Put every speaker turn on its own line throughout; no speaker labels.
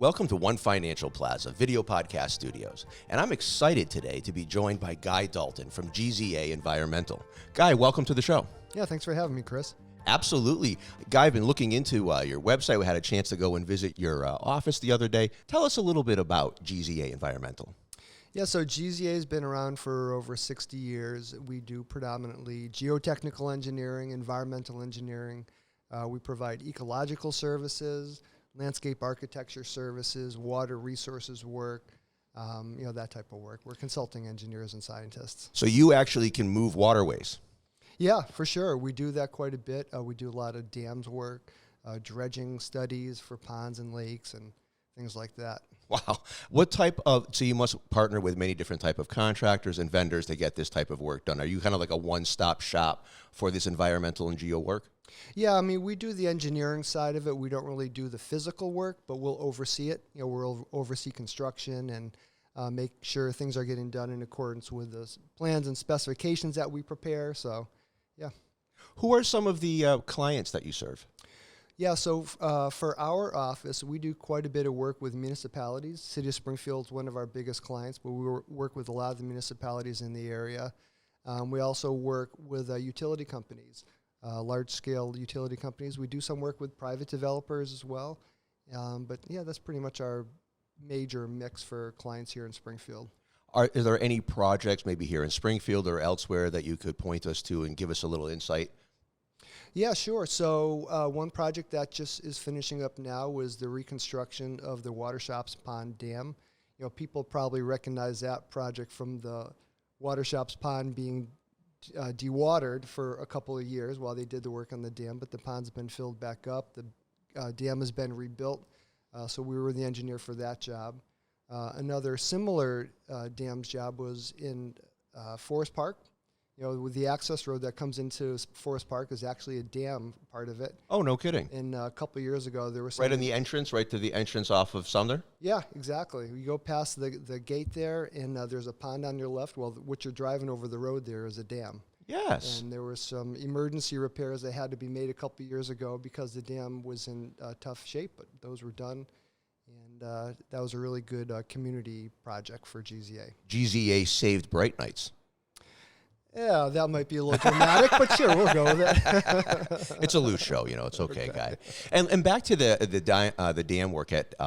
Welcome to One Financial Plaza Video Podcast Studios, and I'm excited today to be joined by Guy Dalton from GZA Environmental. Guy, welcome to the show.
Yeah, thanks for having me, Chris.
Absolutely. Guy, I've been looking into your website. We had a chance to go and visit your office the other day. Tell us a little bit about GZA Environmental.
Yeah, so GZA has been around for over 60 years. We do predominantly geotechnical engineering, environmental engineering. We provide ecological services, landscape architecture services, water resources work, that type of work. We're consulting engineers and scientists.
So you actually can move waterways.
Yeah, for sure. We do that quite a bit. We do a lot of dams work, dredging studies for ponds and lakes and things like that.
Wow. What type of, so you must partner with many different type of contractors and vendors to get this type of work done. Are you kind of like a one-stop shop for this environmental and geo work?
Yeah, I mean, we do the engineering side of it. We don't really do the physical work, but we'll oversee it. We'll oversee construction and make sure things are getting done in accordance with the plans and specifications that we prepare. So, yeah.
Who are some of the clients that you serve?
Yeah, so for our office, we do quite a bit of work with municipalities. City of Springfield is one of our biggest clients, but we work with a lot of the municipalities in the area. We also work with utility companies, large-scale utility companies. We do some work with private developers as well. But yeah, that's pretty much our major mix for clients here in Springfield.
Are there any projects maybe here in Springfield or elsewhere that you could point us to and give us a little insight?
Yeah, sure. So one project that just is finishing up now was the reconstruction of the Watershops Pond Dam. People probably recognize that project from the Watershops Pond being dewatered for a couple of years while they did the work on the dam, but the pond's been filled back up. The dam has been rebuilt, so we were the engineer for that job. Another similar dams job was in Forest Park. With the access road that comes into Forest Park is actually a dam part of it.
Oh, no kidding.
And a couple of years ago, there was
right in the entrance, right to the entrance off of Sumner?
Yeah, exactly. You go past the gate there, and there's a pond on your left. Well, what you're driving over the road there is a dam.
Yes.
And there were some emergency repairs that had to be made a couple of years ago because the dam was in tough shape, but those were done. And that was a really good community project for GZA.
GZA saved Bright Nights.
Yeah, that might be a little dramatic, but sure, we'll go with it.
It's a loose show, it's okay, Guy. And back to the dam work at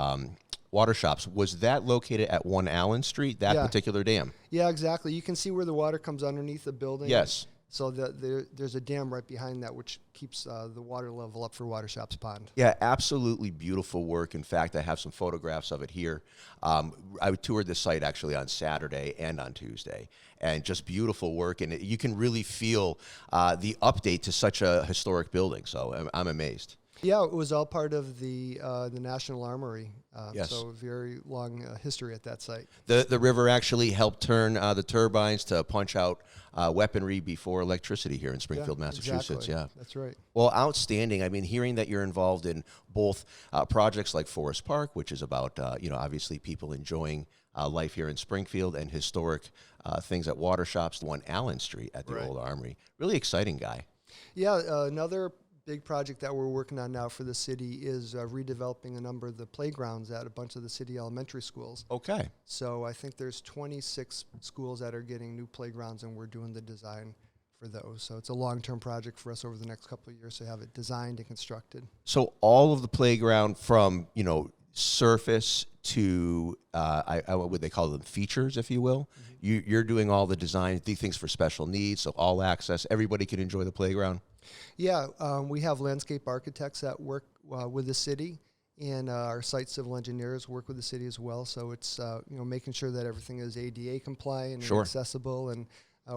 Watershops. Was that located at 1 Allen Street, that particular dam?
Yeah, exactly. You can see where the water comes underneath the building.
Yes.
So there's a dam right behind that, which keeps the water level up for Watershops Pond.
Yeah, absolutely beautiful work. In fact, I have some photographs of it here. I toured the site actually on Saturday and on Tuesday, and just beautiful work. And you can really feel the update to such a historic building. So I'm amazed. Yeah,
it was all part of the National Armory.
Yes.
So very long history at that site.
The river actually helped turn the turbines to punch out weaponry before electricity here in Springfield, Massachusetts.
Exactly.
Yeah,
that's right.
Well, outstanding. I mean, hearing that you're involved in both projects like Forest Park, which is about obviously people enjoying life here in Springfield, and historic things at Watershops, 1 Allen Street at the old Armory. Really exciting, Guy.
Yeah, another big project that we're working on now for the city is redeveloping a number of the playgrounds at a bunch of the city elementary schools.
Okay.
So I think there's 26 schools that are getting new playgrounds, and we're doing the design for those. So it's a long-term project for us over the next couple of years to have it designed and constructed.
So all of the playground from, surface to, what would they call them, features, if you will? Mm-hmm. You're doing all the design, things for special needs, so all access, everybody can enjoy the playground?
Yeah, we have landscape architects that work with the city, and our site civil engineers work with the city as well. So it's making sure that everything is ADA compliant and accessible, and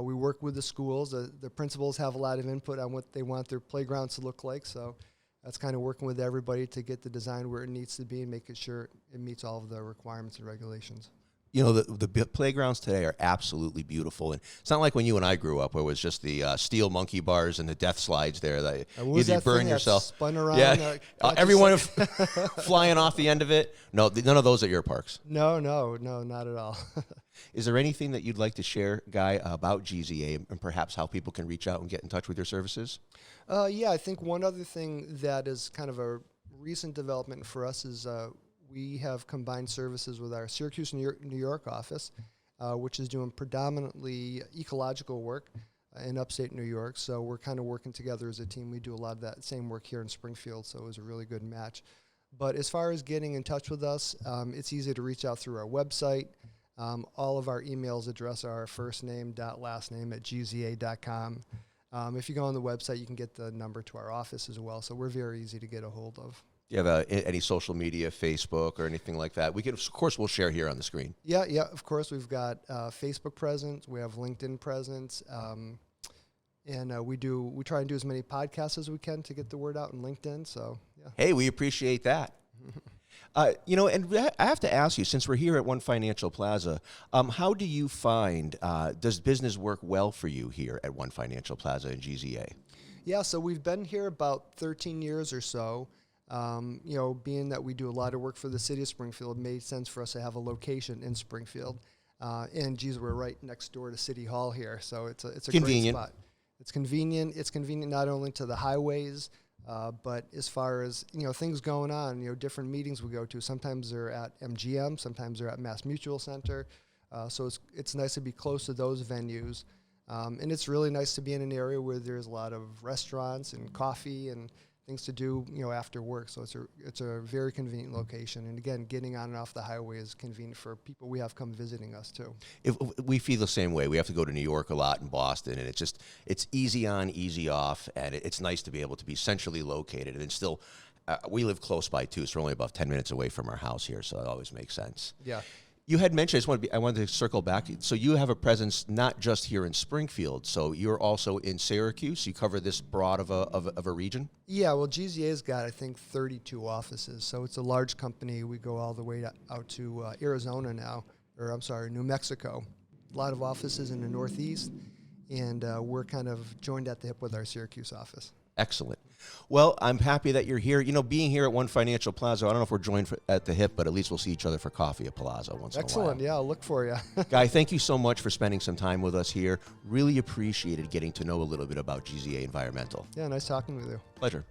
we work with the schools. The principals have a lot of input on what they want their playgrounds to look like. So that's kind of working with everybody to get the design where it needs to be and making sure it meets all of the requirements and regulations.
The playgrounds today are absolutely beautiful. And it's not like when you and I grew up where it was just the steel monkey bars and the death slides there that you burn yourself.
Spun around,
yeah, everyone flying off the end of it. No, none of those at your parks.
No, not at all.
Is there anything that you'd like to share, Guy, about GZA and perhaps how people can reach out and get in touch with your services?
Yeah, I think one other thing that is kind of a recent development for us is we have combined services with our Syracuse, New York office, which is doing predominantly ecological work in upstate New York. So we're kind of working together as a team. We do a lot of that same work here in Springfield, so it was a really good match. But as far as getting in touch with us, it's easy to reach out through our website. All of our emails address our first name dot last name at gza.com. If you go on the website, you can get the number to our office as well. So we're very easy to get a hold of.
Do you have any social media, Facebook or anything like that? We can, of course, we'll share here on the screen.
Yeah, of course. We've got Facebook presence. We have LinkedIn presence. And we try and do as many podcasts as we can to get the word out on LinkedIn. So, yeah.
Hey, we appreciate that. And I have to ask you, since we're here at One Financial Plaza, how do you find, does business work well for you here at One Financial Plaza in GZA?
Yeah, so we've been here about 13 years or so. Being that we do a lot of work for the city of Springfield, it made sense for us to have a location in Springfield. And geez, we're right next door to City Hall here, so it's a
convenient.
Great spot. It's convenient. It's convenient not only to the highways, but as far as things going on, different meetings we go to. Sometimes they're at MGM, sometimes they're at Mass Mutual Center. So it's nice to be close to those venues, and it's really nice to be in an area where there's a lot of restaurants and coffee and things to do, after work. So it's a very convenient location. And again, getting on and off the highway is convenient for people we have come visiting us too.
If we feel the same way. We have to go to New York a lot and Boston, and it's easy on, easy off, and it's nice to be able to be centrally located. And still, we live close by too, so we're only about 10 minutes away from our house here, so it always makes sense.
Yeah.
You had mentioned, I wanted to circle back. So you have a presence not just here in Springfield. So you're also in Syracuse. You cover this broad of a region.
Yeah, well, GZA's got, I think, 32 offices. So it's a large company. We go all the way out to Arizona now, New Mexico. A lot of offices in the Northeast, and we're kind of joined at the hip with our Syracuse office.
Excellent. Well, I'm happy that you're here. Being here at One Financial Plaza, I don't know if we're joined at the hip, but at least we'll see each other for coffee at Plaza once in a while.
Excellent. Yeah, I'll look for you.
Guy, thank you so much for spending some time with us here. Really appreciated getting to know a little bit about GZA Environmental.
Yeah, nice talking with you.
Pleasure.